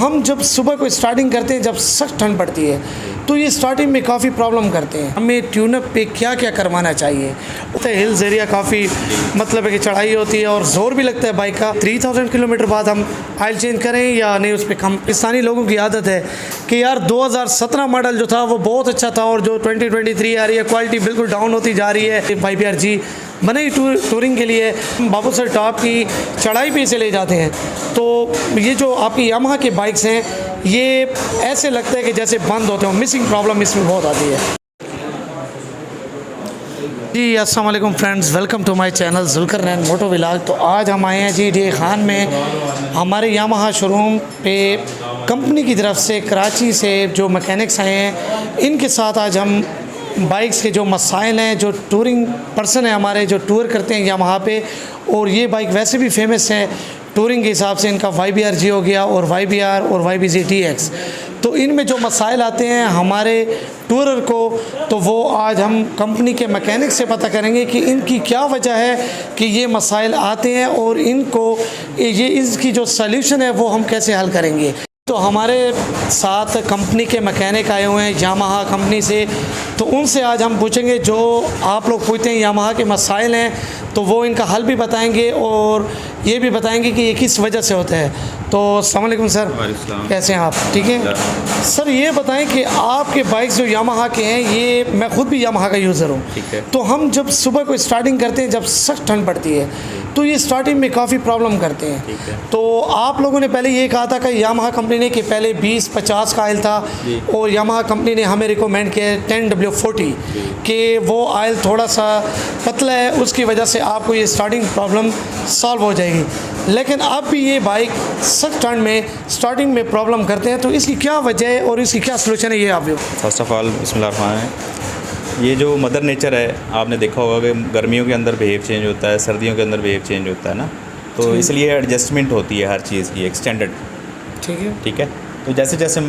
हम जब सुबह को स्टार्टिंग करते हैं, जब सख्त ठंड पड़ती है तो ये स्टार्टिंग में काफ़ी प्रॉब्लम करते हैं। हमें ट्यूनअप पे क्या क्या करवाना चाहिए? हिल्स एरिया काफ़ी मतलब है कि चढ़ाई होती है और ज़ोर भी लगता है बाइक का। 3000 किलोमीटर बाद हम ऑयल चेंज करें या नहीं, उस पर कम। पाकिस्तानी लोगों की आदत है कि यार 2017 मॉडल जो था वो बहुत अच्छा था और जो 2023 आ रही है क्वालिटी बिल्कुल डाउन होती जा रही है। YBR-G बने ही टूरिंग के लिए, बाबू सर टॉप की चढ़ाई पे इसे ले जाते हैं। तो ये जो आपकी यामाहा के बाइक्स हैं ये ऐसे लगता है कि जैसे बंद होते हो, मिसिंग प्रॉब्लम इसमें बहुत आती है। जी अस्सलाम वालेकुम friends, welcome to my channel Zulqarnain moto vlog. तो आज हम आए हैं जी डे खान में, हमारे यामाहा शोरूम पे कंपनी की तरफ से कराची से जो मैकेनिक्स आए हैं इनके साथ आज हम बाइक्स के जो मसाइल हैं, जो टूरिंग पर्सन है हमारे जो टूर करते हैं यामाहा पे, और ये बाइक वैसे भी फेमस है टूरिंग के हिसाब से, इनका YBR-G हो गया और YBR और YBZ TX। तो इनमें जो मसाइल आते हैं हमारे टूरर को, तो वो आज हम कंपनी के मैकेनिक से पता करेंगे कि इनकी क्या वजह है कि ये मसाइल आते हैं और इनको ये इसकी जो सल्यूशन है वो हम कैसे हल करेंगे। तो हमारे साथ कंपनी के मैकेनिक आए हुए हैं यामाहा कंपनी से, तो उनसे आज हम पूछेंगे जो आप लोग पूछते हैं यामाहा के मसाइल हैं, तो वो इनका हल भी बताएंगे और ये भी बताएंगे कि ये किस वजह से होता है। तो अस्सलाम वालेकुम सर, कैसे हैं आप? ठीक है सर, ये बताएं कि आपके बाइक्स जो यामाहा के हैं, ये मैं खुद भी यामाहा का यूज़र हूँ, तो हम जब सुबह को स्टार्टिंग करते हैं, जब सख्त ठंड पड़ती है तो ये स्टार्टिंग में काफ़ी प्रॉब्लम करते हैं। तो आप लोगों ने पहले ये कहा था कि यामाहा कंपनी ने कि पहले 20-50 का आयल था और यामाहा कंपनी ने हमें रिकमेंड किया 10W40 कि वो आयल थोड़ा सा पतला है, उसकी वजह से आपको ये स्टार्टिंग प्रॉब्लम सॉल्व हो जाएगी। लेकिन अब भी ये बाइक सख्त ठंड में स्टार्टिंग में प्रॉब्लम करते हैं, तो इसकी क्या वजह है और इसकी क्या सलूशन है, ये आप फर्स्ट ऑफ ऑल बिस्मिल्लाह। ये जो मदर नेचर है, आपने देखा होगा कि गर्मियों के अंदर बिहेव चेंज होता है, सर्दियों के अंदर बिहेव चेंज होता है ना, तो इसलिए एडजस्टमेंट होती है हर चीज़ की, एक्सटेंडेड। ठीक है। तो जैसे जैसे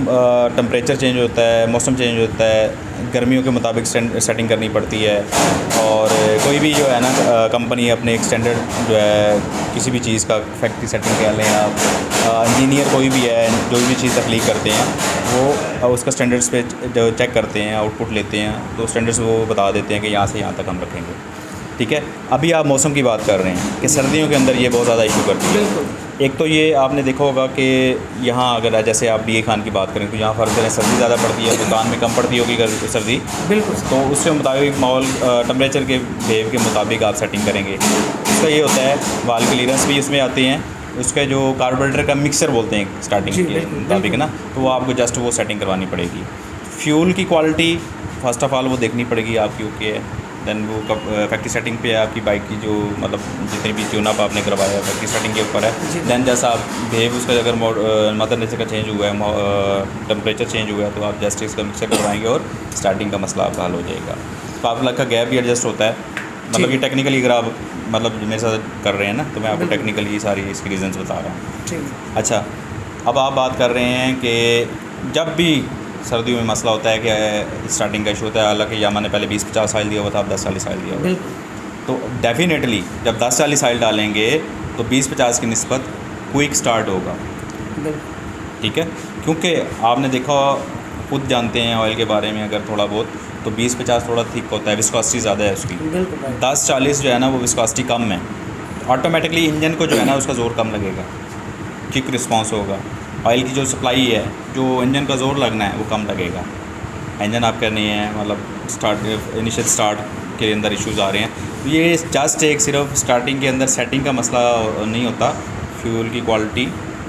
टेम्परेचर चेंज होता है, मौसम चेंज होता है, गर्मियों के मुताबिक सेटिंग करनी पड़ती है। और कोई भी जो है ना कंपनी अपने एक्सटेंडेड जो है किसी भी चीज़ का फैक्ट्री सेटिंग कह लें आप, इंजीनियर कोई भी है जो भी चीज़ तख्लीक करते हैं वो उसका स्टैंडर्ड्स पे जो चेक करते हैं, आउटपुट लेते हैं, तो स्टैंडर्ड्स वो बता देते हैं कि यहाँ से यहाँ तक हम रखेंगे। ठीक है। अभी आप मौसम की बात कर रहे हैं कि सर्दियों के अंदर ये बहुत ज़्यादा इशू करती है। एक तो ये आपने देखा होगा कि यहाँ अगर जैसे आप डीए खान की बात करें तो यहाँ फ़र्क करें, सर्दी ज़्यादा पड़ती है, दुकान में कम पड़ती होगी सर्दी, बिल्कुल। तो उसके मुताबिक माहौल टेम्परेचर के वेव के मुताबिक आप सेटिंग करेंगे। उसका ये होता है वाल क्लीयरेंस भी इसमें आते हैं, उसका जो कार्बोरेटर का मिक्सर बोलते हैं स्टार्टिंग के मुताबिक ना, तो वो आपको जस्ट वो सेटिंग करवानी पड़ेगी। फ्यूल की क्वालिटी फ़र्स्ट ऑफ़ ऑल वो देखनी पड़ेगी आपकी, ओके है। दैन वो फैक्ट्री सेटिंग पे है आपकी बाइक की, जो मतलब जितनी भी ट्यूनअप आपने करवाया है फैक्ट्री सेटिंग के ऊपर है। दैन जैसा आप बिहेव उसका अगर मदर नेचर का चेंज हुआ है, टेम्परेचर चेंज हुआ है, तो आप जस्ट इसका मिक्सर करवाएंगे और स्टार्टिंग का मसला आपका हल हो जाएगा। स्पार्क प्लग का गैप भी एडजस्ट होता है, मतलब ये टेक्निकली अगर आप मतलब मेरे साथ कर रहे हैं ना, तो मैं आपको टेक्निकली सारी इसकी रीजंस बता रहा हूँ। अच्छा, अब आप बात कर रहे हैं कि जब भी सर्दियों में मसला होता है कि स्टार्टिंग का इशू होता है, हालांकि यामा ने पहले 20-50 ऑयल दिया हुआ था, आप 10 ऑयल दिया हुआ, तो डेफिनेटली जब 10 ऑयल डालेंगे तो 20-50 की निस्बत क्विक स्टार्ट होगा। ठीक है, क्योंकि आपने देखा, खुद जानते हैं ऑयल के बारे में अगर थोड़ा बहुत, तो 20-50 थोड़ा थिक होता है, विस्कोसिटी ज़्यादा है उसकी। 10-40 जो है ना वो विस्कोसिटी कम है, ऑटोमेटिकली इंजन को जो है ना उसका ज़ोर कम लगेगा, क्विक रिस्पॉन्स होगा। ऑयल की जो सप्लाई है, जो इंजन का ज़ोर लगना है वो कम लगेगा। इंजन आप करनी है मतलब इनिशियल स्टार्ट के अंदर इश्यूज़ आ रहे हैं, तो ये जस्ट एक सिर्फ स्टार्टिंग के अंदर सेटिंग का मसला नहीं होता, फ्यूल की क्वालिटी,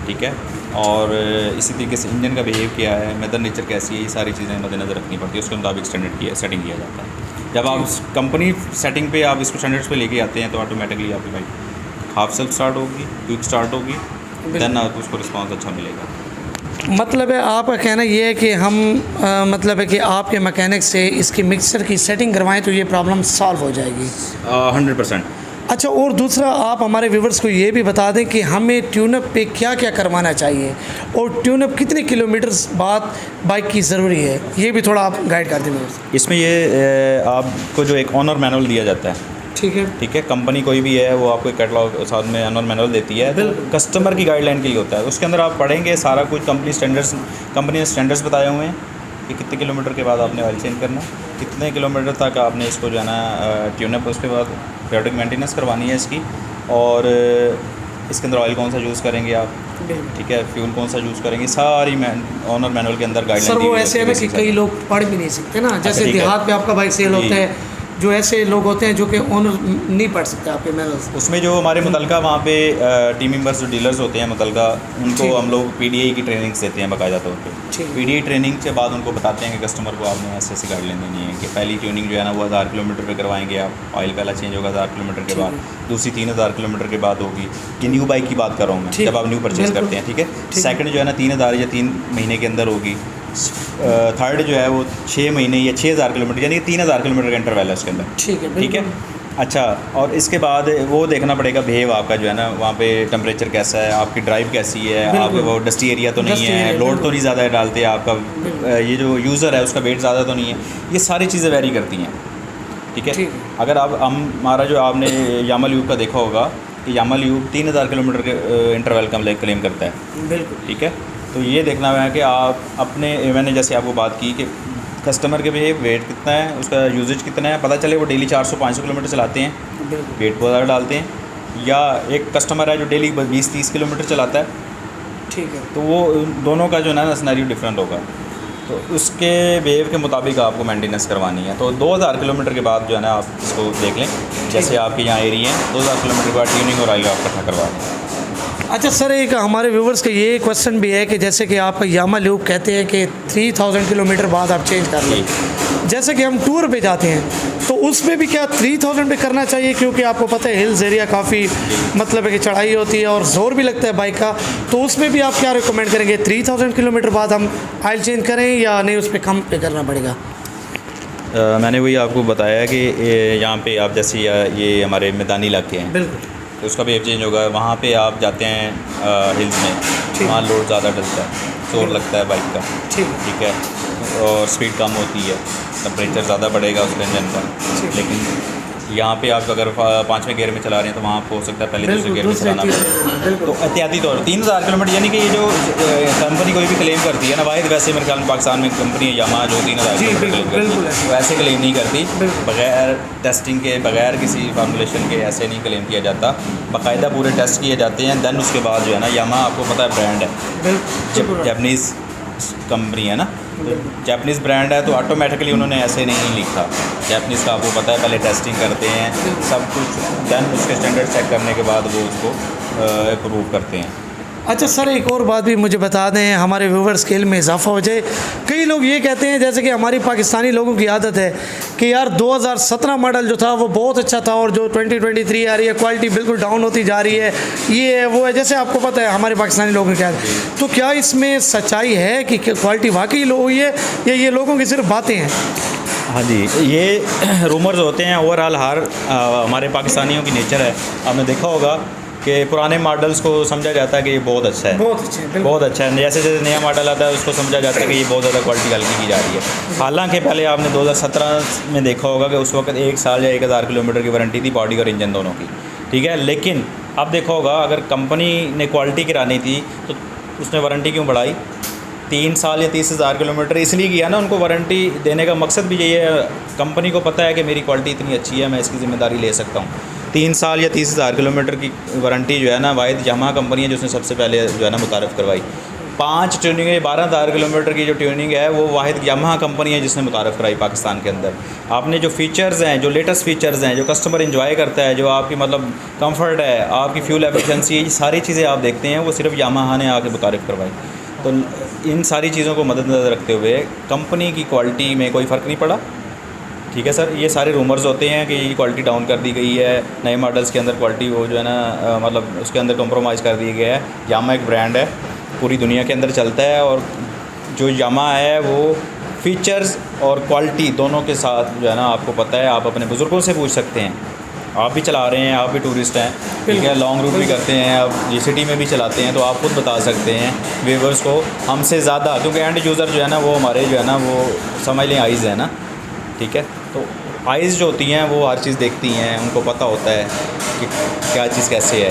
ठीक है, और इसी तरीके से इंजन का बिहेव क्या है, मदर नेचर कैसी है, ये सारी चीज़ें मद्देनज़र रखनी पड़ती है, उसके मुताबिक स्टैंडर्ड की सेटिंग किया जाता है। जब आप कंपनी सेटिंग पे आप इसको स्टैंडर्ड्स पे लेके आते हैं तो ऑटोमेटिकली आपकी बाइक हाफ सेल्फ स्टार्ट होगी, क्विक स्टार्ट होगी, देन आपको उसको रिस्पॉन्स अच्छा मिलेगा। मतलब है आपका कहना ये है कि हम मतलब है कि आपके मैकेनिक से इसकी मिक्सर की सेटिंग करवाएं तो ये प्रॉब्लम सॉल्व हो जाएगी 100%। अच्छा, और दूसरा आप हमारे व्यूवर्स को ये भी बता दें कि हमें ट्यूनअप पे क्या क्या करवाना चाहिए और ट्यूनअप कितने किलोमीटर्स बाद बाइक की ज़रूरी है, ये भी थोड़ा आप गाइड कर दें। इसमें ये आपको जो एक ऑनर मैनुअल दिया जाता है, ठीक है। ठीक है, कंपनी कोई भी है वो आपको कैटलॉग साथ में एनुअल मैनुअल देती है, तो कस्टमर की गाइडलाइन के लिए होता है। उसके अंदर आप पढ़ेंगे सारा कुछ, कंपनी ने स्टैंडर्ड्स बताए हुए हैं कि कितने किलोमीटर के बाद आपने ऑयल चेंज करना है, कितने किलोमीटर तक आपने इसको जो है ना ट्यूनअप, उसके बाद पीरियोडिक मेंटेनेंस करवानी है इसकी, और इसके अंदर ऑयल कौन सा यूज़ करेंगे आप, ठीक है, फ्यूल कौन सा यूज़ करेंगे, सारी ओनर मैनुअल के अंदर गाइडलाइन। सर वो ऐसे है ना कि कई लोग पढ़ भी नहीं सकते ना, जैसे देहात में आपका बाइक सेल होता है, जो ऐसे लोग होते हैं जो कि ओनर नहीं पढ़ सकते आपके मैनुअल्स, उसमें जो हमारे मुतलका वहाँ पे टीम मेंबर्स जो डीलर्स होते हैं मुतलका, उनको हम लोग पीडीआई की ट्रेनिंग्स देते हैं बाकायदा तौर पे। पीडीआई ट्रेनिंग के बाद उनको बताते हैं कि कस्टमर को आपने ऐसे ऐसी गाइडलाइन देनी है कि पहली ट्यूनिंग जो है ना वो 1000 किलोमीटर पे करवाएंगे आप, ऑयल पहला चेंज होगा 1000 किलोमीटर के बाद, दूसरी 3000 किलोमीटर के बाद होगी। ये न्यू बाइक की बात कर रहा हूँ मैं, जब आप न्यू परचेज़ करते हैं, ठीक है। सेकंड जो है ना 3000 या 3 महीने के अंदर होगी। थर्ड जो है वो 6 महीने या 6000 किलोमीटर, यानी कि 3000 किलोमीटर का इंटरवल है उसके अंदर, ठीक है। अच्छा, और इसके बाद वो देखना पड़ेगा बिहेव आपका जो है ना, वहाँ पे टेम्परेचर कैसा है, आपकी ड्राइव कैसी है, आपके वो डस्टी एरिया तो नहीं है, लोड तो नहीं ज़्यादा डालते, आपका ये जो यूज़र है उसका वेट ज़्यादा तो नहीं है, ये सारी चीज़ें वेरी करती हैं, ठीक है। अगर आप हमारा जो आपने यामा ल्यूब का देखा होगा कि यामा ल्यूब 3000 किलोमीटर के इंटरवल का क्लेम करता है, बिल्कुल, ठीक है। तो ये देखना है कि आप अपने, मैंने जैसे आपको बात की कि कस्टमर के भी वेट कितना है, उसका यूजेज कितना है, पता चले वो डेली 400-500 किलोमीटर चलाते हैं, वेट बहुत ज़्यादा डालते हैं, या एक कस्टमर है जो डेली 20-30 किलोमीटर चलाता है, ठीक है, तो वो दोनों का जो है ना सिनेरियो डिफरेंट होगा, तो उसके बिहेव के मुताबिक आपको मेंटेनेंस करवानी है। तो 2000 किलोमीटर के बाद जो है ना आप इसको देख लें, जैसे आपके यहाँ एरिया है 2000 किलोमीटर के बाद ट्यूनिंग और ऑयल आप इकट्ठा करवा लें। अच्छा सर, एक हमारे व्यूवर्स का ये क्वेश्चन भी है कि जैसे कि आप यामा ल्यूब कहते हैं कि 3000 किलोमीटर बाद आप चेंज कर लें, जैसे कि हम टूर पे जाते हैं तो उसमें भी क्या 3000 पे करना चाहिए, क्योंकि आपको पता है हिल्स एरिया काफ़ी मतलब है कि चढ़ाई होती है और ज़ोर भी लगता है बाइक का, तो उसमें भी आप क्या रिकमेंड करेंगे, 3000 किलोमीटर बाद हम ऑयल चेंज करें या नहीं, उस पर कम पे करना पड़ेगा? मैंने वही आपको बताया कि यहाँ पे आप जैसे ये हमारे मैदानी इलाके हैं, बिल्कुल, तो उसका बिहेव चेंज होगा। वहाँ पे आप जाते हैं हिल्स में, वहाँ लोड ज़्यादा डलता है, शोर लगता है बाइक का, ठीक है, और स्पीड कम होती है, टेम्परेचर ज़्यादा बढ़ेगा उसके इंजन का। लेकिन यहाँ पे आप अगर 5वें गियर में चला रहे हैं तो वहाँ आपको हो सकता है पहले दूसरे गियर में चलाना पड़ेगा। तो एहतियाती तौर 3000 किलोमीटर, यानी कि ये जो कंपनी कोई भी क्लेम करती है ना, वाहिद वैसे मेरे ख्याल में पाकिस्तान में कंपनी है यामा जो 3000 किलोमीटर क्लेम करती है, वैसे क्लेम नहीं करती, बगैर टेस्टिंग के, बगैर किसी फार्मूलेशन के ऐसे नहीं क्लेम किया जाता, बाकायदा पूरे टेस्ट किए जाते हैं। दैन उसके बाद जो है ना, यामा आपको पता है ब्रांड है, जापानीज़ कंपनी है ना, तो जापानीज़ ब्रांड है, तो ऑटोमेटिकली उन्होंने ऐसे नहीं लिखा। जापानीज़ का आपको पता है पहले टेस्टिंग करते हैं सब कुछ, दैन उसके स्टैंडर्ड चेक करने के बाद वो उसको अप्रूव करते हैं। अच्छा सर, एक और बात भी मुझे बता दें, हमारे व्यूवर स्केल में इजाफा हो जाए। कई लोग ये कहते हैं, जैसे कि हमारी पाकिस्तानी लोगों की आदत है कि यार 2017 मॉडल जो था वो बहुत अच्छा था और जो 2023 आ रही है क्वालिटी बिल्कुल डाउन होती जा रही है, ये है वो है, जैसे आपको पता है हमारे पाकिस्तानी लोगों की आदत। तो क्या इसमें सच्चाई है कि क्वालिटी वाकई लो हुई है या ये लोगों की सिर्फ बातें हैं? हाँ जी, ये रूमर्स होते हैं। ओवरऑल हमारे पाकिस्तानियों की नेचर है, आपने देखा होगा कि पुराने मॉडल्स को समझा जाता है कि ये बहुत अच्छा है, बहुत अच्छा है, जैसे जैसे नया मॉडल आता है उसको समझा जाता है कि ये बहुत ज़्यादा क्वालिटी हल्की की जा रही है। हालांकि पहले आपने 2017 में देखा होगा कि उस वक्त 1 साल या 1000 किलोमीटर की वारंटी थी बॉडी और इंजन दोनों की, ठीक है। लेकिन अब देखा होगा, अगर कंपनी ने क्वालिटी गिरानी थी तो उसने वारंटी क्यों बढ़ाई? 3 साल या 30,000 किलोमीटर इसलिए किया ना, उनको वारंटी देने का मकसद भी यही है, कंपनी को पता है कि मेरी क्वालिटी इतनी अच्छी है, मैं इसकी ज़िम्मेदारी ले सकता हूँ। 3 साल या 30,000 किलोमीटर की वारंटी जो है ना, वाहिद यामाहा कंपनी है जिसने सबसे पहले जो है ना मुतारफ़ करवाई। 5 ट्यूनिंग 12,000 किलोमीटर की जो ट्यूनिंग है वो वाहिद यामाहा कंपनी है जिसने मुतारफ़ कराई पाकिस्तान के अंदर। आपने जो फ़ीचर्स हैं, जो लेटेस्ट फ़ीचर्स हैं, जो कस्टमर इंजॉय करता है, जो आपकी मतलब कंफर्ट है, आपकी फ्यूल एफिशिएंसी, ये सारी चीज़ें आप देखते हैं वो सिर्फ यामाहा ने आके मुतारफ़ करवाई। तो इन सारी चीज़ों को मद्देनज़र रखते हुए कंपनी की क्वालिटी में कोई फ़र्क नहीं पड़ा, ठीक है सर। ये सारे रूमर्स होते हैं कि ये क्वालिटी डाउन कर दी गई है, नए मॉडल्स के अंदर क्वालिटी वो जो है ना मतलब उसके अंदर कॉम्प्रोमाइज़ कर दिया गया है। यामाहा एक ब्रांड है, पूरी दुनिया के अंदर चलता है, और जो यामाहा है वो फ़ीचर्स और क्वालिटी दोनों के साथ जो है ना, आपको पता है, आप अपने बुज़ुर्गों से पूछ सकते हैं, आप भी चला रहे हैं, आप भी टूरिस्ट हैं, ठीक है, लॉन्ग रूट भी करते हैं, आप GCT में भी चलाते हैं, तो आप खुद बता सकते हैं व्यूअर्स को हमसे ज़्यादा, क्योंकि एंड यूज़र जो है ना वो हमारे जो है ना वो समझ लें आइज़ है ना, ठीक है। तो आइज़ जो होती हैं वो हर चीज़ देखती हैं, उनको पता होता है कि क्या चीज़ कैसे है।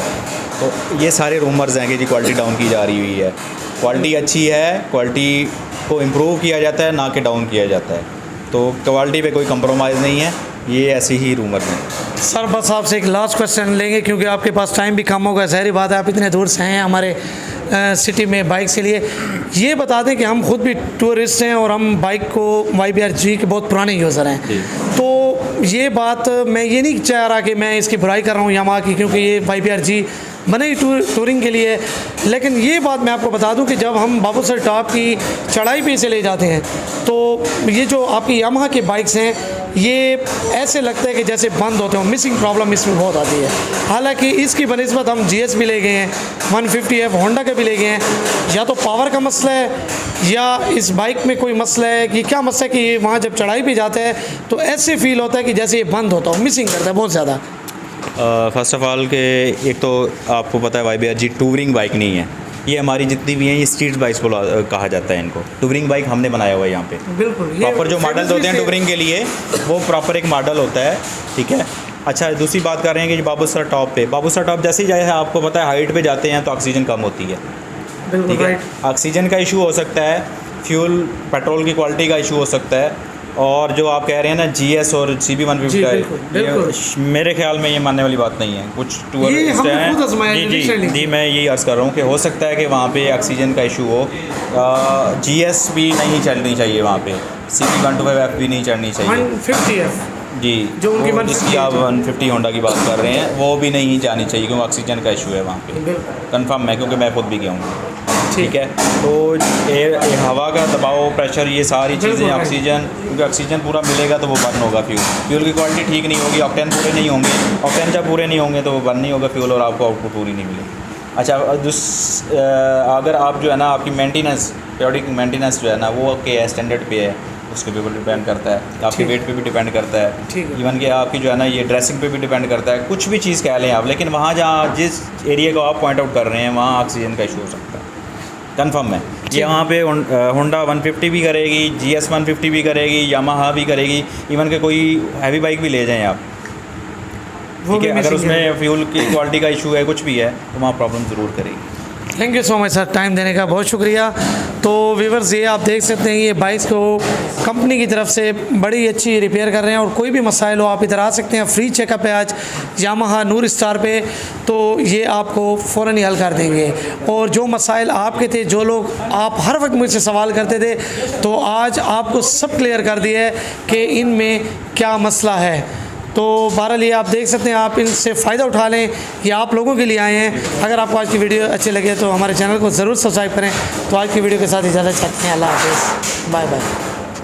तो ये सारे रूमर्स हैं कि जी क्वालिटी डाउन की जा रही हुई है। क्वालिटी अच्छी है, क्वालिटी को इम्प्रूव किया जाता है, ना कि डाउन किया जाता है। तो क्वालिटी पे कोई कंप्रोमाइज़ नहीं है, ये ऐसी ही रूमर्स हैं। सर बस आपसे एक लास्ट क्वेश्चन लेंगे क्योंकि आपके पास टाइम भी कम होगा, ज़ाहिर बात है आप इतने दूर से हैं हमारे सिटी में बाइक के लिए। ये बता दें कि हम खुद भी टूरिस्ट हैं और हम बाइक को YBR-G के बहुत पुराने यूज़र हैं, तो ये बात मैं ये नहीं चाह रहा कि मैं इसकी बुराई कर रहा हूँ यामाहा की, क्योंकि ये YBR-G बने ही टूरिंग के लिए। लेकिन ये बात मैं आपको बता दूं कि जब हम बाबूसर टॉप की चढ़ाई पे इसे ले जाते हैं तो ये जो आपकी यामाहा की बाइक्स हैं ये ऐसे लगता है कि जैसे बंद होते हो, मिसिंग प्रॉब्लम इसमें बहुत आती है। हालांकि इसकी बनस्बत हम GS भी ले गए हैं, 150F होंडा के भी ले गए हैं। या तो पावर का मसला है या इस बाइक में कोई मसला है कि क्या मसला है कि ये वहाँ जब चढ़ाई पे जाता है तो ऐसे फील होता है कि जैसे ये बंद होता हो, मिसिंग करता है बहुत ज़्यादा। फ़र्स्ट ऑफ़ ऑल के एक तो आपको पता है YBR-G टूरिंग बाइक नहीं है, ये हमारी जितनी भी हैं ये स्ट्रीट बाइक्स को कहा जाता है इनको। टूरिंग बाइक हमने बनाया हुआ है यहाँ पे। बिल्कुल प्रॉपर जो मॉडल्स होते हैं टूरिंग के लिए वो प्रॉपर एक मॉडल होता है, ठीक है। अच्छा, दूसरी बात कर रहे हैं कि बाबूसर टॉप पे, बाबूसर टॉप जैसे ही जाए आपको पता है हाइट पे जाते हैं तो ऑक्सीजन कम होती है, ठीक है। ऑक्सीजन का इशू हो सकता है, फ्यूल पेट्रोल की क्वालिटी का इशू हो सकता है, और जो आप कह रहे हैं ना GS और CB 150 का, मेरे ख्याल में ये मानने वाली बात नहीं है। कुछ टूरिस्ट हैं जी, मैं यही अर्ज़ कर रहा हूँ कि हो सकता है कि वहाँ पे ऑक्सीजन का इशू हो। GS भी नहीं चलनी चाहिए वहाँ पे, CB 125F भी नहीं चलनी चाहिए, 150F जी जो उनकी जिसकी आप 150 होंडा की बात कर रहे हैं वो भी नहीं जानी चाहिए क्योंकि ऑक्सीजन का इशू है वहाँ पे, कंफर्म है क्योंकि मैं खुद भी गया हूँ, ठीक है। तो हवा का दबाव, प्रेशर, ये सारी चीज़ें, ऑक्सीजन, क्योंकि ऑक्सीजन पूरा मिलेगा तो वो बर्न होगा फ्यूल की क्वालिटी ठीक नहीं होगी, ऑक्टेन पूरे नहीं होंगे, ऑक्टेन जब पूरे नहीं होंगे तो वो बर्न नहीं होगा फ्यूल और आपको आउटपुट पूरी नहीं मिलेगी। अच्छा, अगर आप जो है ना आपकी मेंटेनेंस, पीरियडिक मेंटेनेंस जो है ना वो के स्टैंडर्ड पे है, उसके पे डिपेंड करता है, आपके वेट पे भी डिपेंड करता है, इवन कि आपकी जो है ना ये ड्रेसिंग पे भी डिपेंड करता है, कुछ भी चीज़ कह लें आप। लेकिन वहाँ जहाँ जिस एरिया को आप पॉइंट आउट कर रहे हैं वहाँ ऑक्सीजन का इशू हो सकता है, कंफर्म है। ये वहाँ पे होंडा 150 भी करेगी, GS 150 भी करेगी, यामाहा भी करेगी, इवन के कोई हैवी बाइक भी ले जाएं आप, ठीक है। अगर उसमें फ्यूल की क्वालिटी का इशू है, कुछ भी है, तो वहाँ प्रॉब्लम ज़रूर करेगी। Thank you so much sir, time देने का बहुत शुक्रिया। तो व्यूअर्स ये आप देख सकते हैं ये बाइक्स को कंपनी की तरफ से बड़ी अच्छी रिपेयर कर रहे हैं और कोई भी मसाइल हो आप इधर आ सकते हैं, फ्री चेकअप है आज यामाहा नूर स्टार पे, तो ये आपको फ़ौरन ही हल कर देंगे। और जो मसाइल आपके थे, जो लोग आप हर वक्त मुझसे सवाल करते थे, तो आज आपको सब क्लियर कर दिया है कि इनमें क्या मसला है। तो बहरहाल ये आप देख सकते हैं, आप इनसे फ़ायदा उठा लें, ये आप लोगों के लिए आए हैं। अगर आपको आज की वीडियो अच्छी लगे तो हमारे चैनल को ज़रूर सब्सक्राइब करें। तो आज की वीडियो के साथ इजाज़त चाहते हैं, अल्लाह हाफ़िज़, बाय बाय।